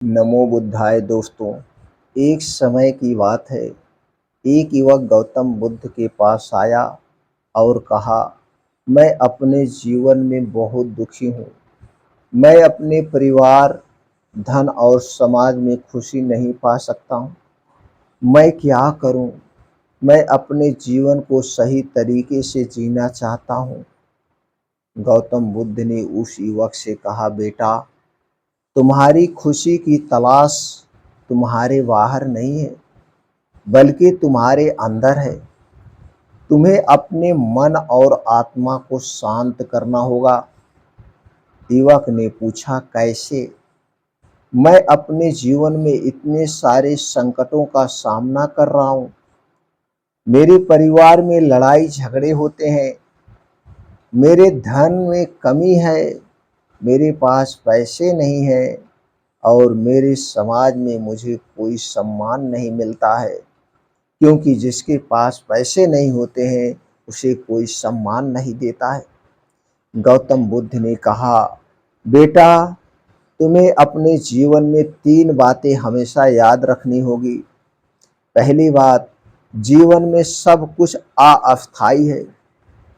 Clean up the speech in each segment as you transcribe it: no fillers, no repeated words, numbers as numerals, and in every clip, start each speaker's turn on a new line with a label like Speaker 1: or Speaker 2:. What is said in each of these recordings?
Speaker 1: नमो बुद्धाय दोस्तों। एक समय की बात है। एक युवक गौतम बुद्ध के पास आया और कहा, मैं अपने जीवन में बहुत दुखी हूँ। मैं अपने परिवार, धन और समाज में खुशी नहीं पा सकता हूँ। मैं क्या करूँ? मैं अपने जीवन को सही तरीके से जीना चाहता हूँ। गौतम बुद्ध ने उस युवक से कहा, बेटा, तुम्हारी खुशी की तलाश तुम्हारे बाहर नहीं है, बल्कि तुम्हारे अंदर है। तुम्हें अपने मन और आत्मा को शांत करना होगा। युवक ने पूछा, कैसे? मैं अपने जीवन में इतने सारे संकटों का सामना कर रहा हूँ। मेरे परिवार में लड़ाई झगड़े होते हैं, मेरे धन में कमी है, मेरे पास पैसे नहीं है और मेरे समाज में मुझे कोई सम्मान नहीं मिलता है, क्योंकि जिसके पास पैसे नहीं होते हैं उसे कोई सम्मान नहीं देता है। गौतम बुद्ध ने कहा, बेटा, तुम्हें अपने जीवन में 3 बातें हमेशा याद रखनी होगी। पहली बात, जीवन में सब कुछ अस्थायी है।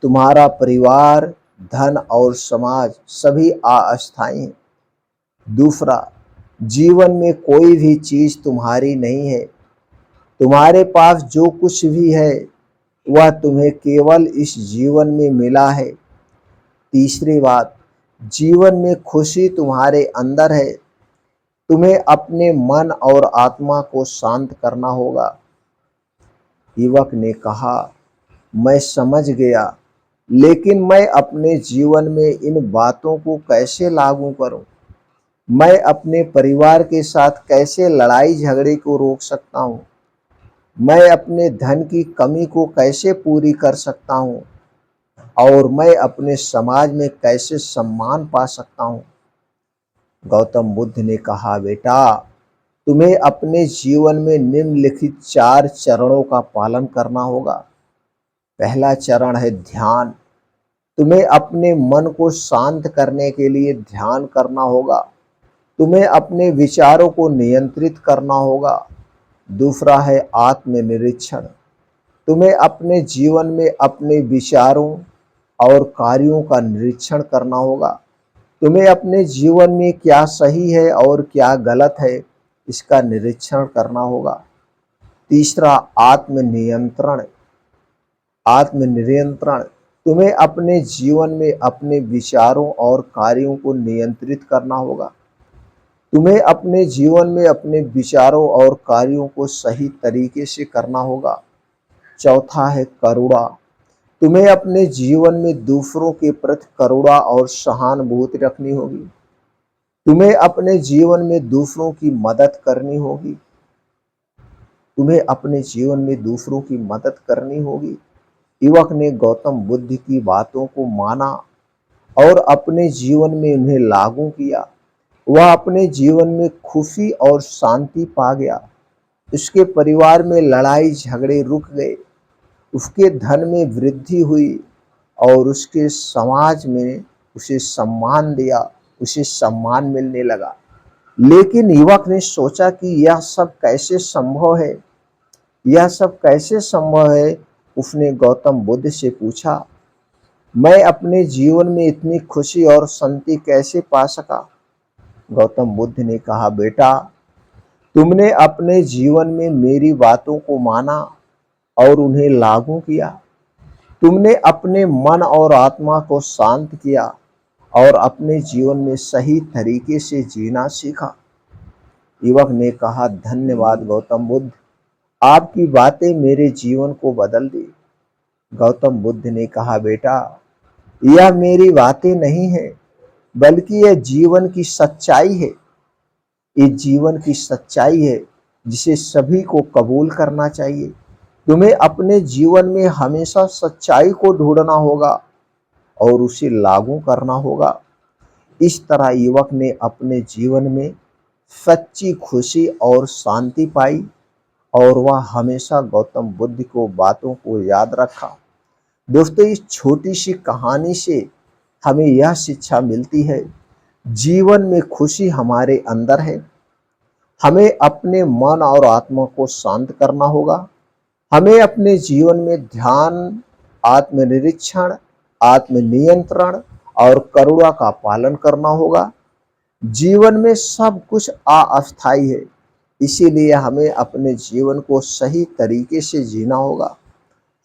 Speaker 1: तुम्हारा परिवार, धन और समाज सभी अस्थायी हैं। दूसरा, जीवन में कोई भी चीज़ तुम्हारी नहीं है। तुम्हारे पास जो कुछ भी है वह तुम्हें केवल इस जीवन में मिला है। तीसरी बात, जीवन में खुशी तुम्हारे अंदर है। तुम्हें अपने मन और आत्मा को शांत करना होगा। युवक ने कहा, मैं समझ गया, लेकिन मैं अपने जीवन में इन बातों को कैसे लागू करूं? मैं अपने परिवार के साथ कैसे लड़ाई झगड़े को रोक सकता हूं? मैं अपने धन की कमी को कैसे पूरी कर सकता हूँ और मैं अपने समाज में कैसे सम्मान पा सकता हूँ? गौतम बुद्ध ने कहा, बेटा, तुम्हें अपने जीवन में निम्नलिखित 4 चरणों का पालन करना होगा। पहला चरण है ध्यान। तुम्हें अपने मन को शांत करने के लिए ध्यान करना होगा। तुम्हें अपने विचारों को नियंत्रित करना होगा। दूसरा है आत्मनिरीक्षण। तुम्हें अपने जीवन में अपने विचारों और कार्यों का निरीक्षण करना होगा। तुम्हें अपने जीवन में क्या सही है और क्या गलत है, इसका निरीक्षण करना होगा। तीसरा, आत्मनियंत्रण। आत्मनियंत्रण, तुम्हें अपने जीवन में अपने विचारों और कार्यों को नियंत्रित करना होगा। तुम्हें अपने जीवन में अपने विचारों और कार्यों को सही तरीके से करना होगा। चौथा है करुणा। तुम्हें अपने जीवन में दूसरों के प्रति करुणा और सहानुभूति रखनी होगी। तुम्हें अपने जीवन में दूसरों की मदद करनी होगी। तुम्हें अपने जीवन में दूसरों की मदद करनी होगी। युवक ने गौतम बुद्ध की बातों को माना और अपने जीवन में उन्हें लागू किया। वह अपने जीवन में खुशी और शांति पा गया। उसके परिवार में लड़ाई झगड़े रुक गए। उसके धन में वृद्धि हुई और उसके समाज में उसे सम्मान दिया, उसे सम्मान मिलने लगा। लेकिन युवक ने सोचा कि यह सब कैसे संभव है? यह सब कैसे संभव है? उसने गौतम बुद्ध से पूछा, मैं अपने जीवन में इतनी खुशी और शांति कैसे पा सका? गौतम बुद्ध ने कहा, बेटा, तुमने अपने जीवन में मेरी बातों को माना और उन्हें लागू किया। तुमने अपने मन और आत्मा को शांत किया और अपने जीवन में सही तरीके से जीना सीखा। युवक ने कहा, धन्यवाद गौतम बुद्ध, आपकी बातें मेरे जीवन को बदल दी। गौतम बुद्ध ने कहा, बेटा, यह मेरी बातें नहीं है, बल्कि यह जीवन की सच्चाई है। ये जीवन की सच्चाई है जिसे सभी को कबूल करना चाहिए। तुम्हें अपने जीवन में हमेशा सच्चाई को ढूंढना होगा और उसे लागू करना होगा। इस तरह युवक ने अपने जीवन में सच्ची खुशी और शांति पाई और वह हमेशा गौतम बुद्ध को बातों को याद रखा। दोस्तों, इस छोटी सी कहानी से हमें यह शिक्षा मिलती है, जीवन में खुशी हमारे अंदर है। हमें अपने मन और आत्मा को शांत करना होगा। हमें अपने जीवन में ध्यान, आत्मनिरीक्षण, आत्मनियंत्रण और करुणा का पालन करना होगा। जीवन में सब कुछ अस्थायी है, इसीलिए हमें अपने जीवन को सही तरीके से जीना होगा।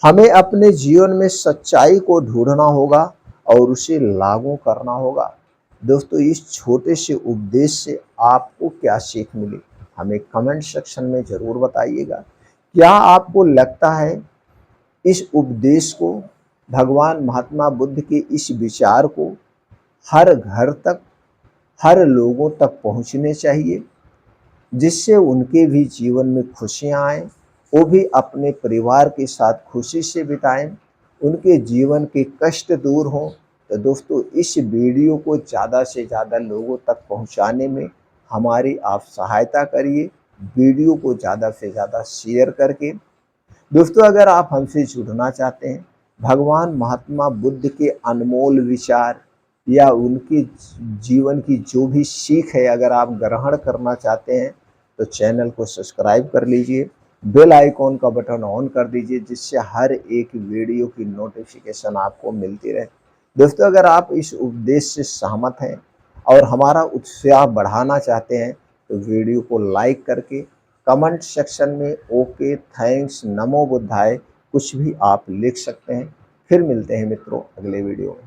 Speaker 1: हमें अपने जीवन में सच्चाई को ढूंढना होगा और उसे लागू करना होगा। दोस्तों, इस छोटे से उपदेश से आपको क्या सीख मिली, हमें कमेंट सेक्शन में ज़रूर बताइएगा। क्या आपको लगता है इस उपदेश को, भगवान महात्मा बुद्ध के इस विचार को हर घर तक, हर लोगों तक पहुंचने चाहिए, जिससे उनके भी जीवन में खुशियां आए, वो भी अपने परिवार के साथ खुशी से बिताएं, उनके जीवन के कष्ट दूर हों। तो दोस्तों, इस वीडियो को ज़्यादा से ज़्यादा लोगों तक पहुंचाने में हमारी आप सहायता करिए, वीडियो को ज़्यादा से ज़्यादा शेयर करके। दोस्तों, अगर आप हमसे जुड़ना चाहते हैं, भगवान महात्मा बुद्ध के अनमोल विचार या उनके जीवन की जो भी सीख है अगर आप ग्रहण करना चाहते हैं, तो चैनल को सब्सक्राइब कर लीजिए, बेल आइकॉन का बटन ऑन कर दीजिए, जिससे हर एक वीडियो की नोटिफिकेशन आपको मिलती रहे। दोस्तों, अगर आप इस उपदेश से सहमत हैं और हमारा उत्साह बढ़ाना चाहते हैं, तो वीडियो को लाइक करके कमेंट सेक्शन में ओके, थैंक्स, नमो बुद्धाय कुछ भी आप लिख सकते हैं। फिर मिलते हैं मित्रों अगले वीडियो में।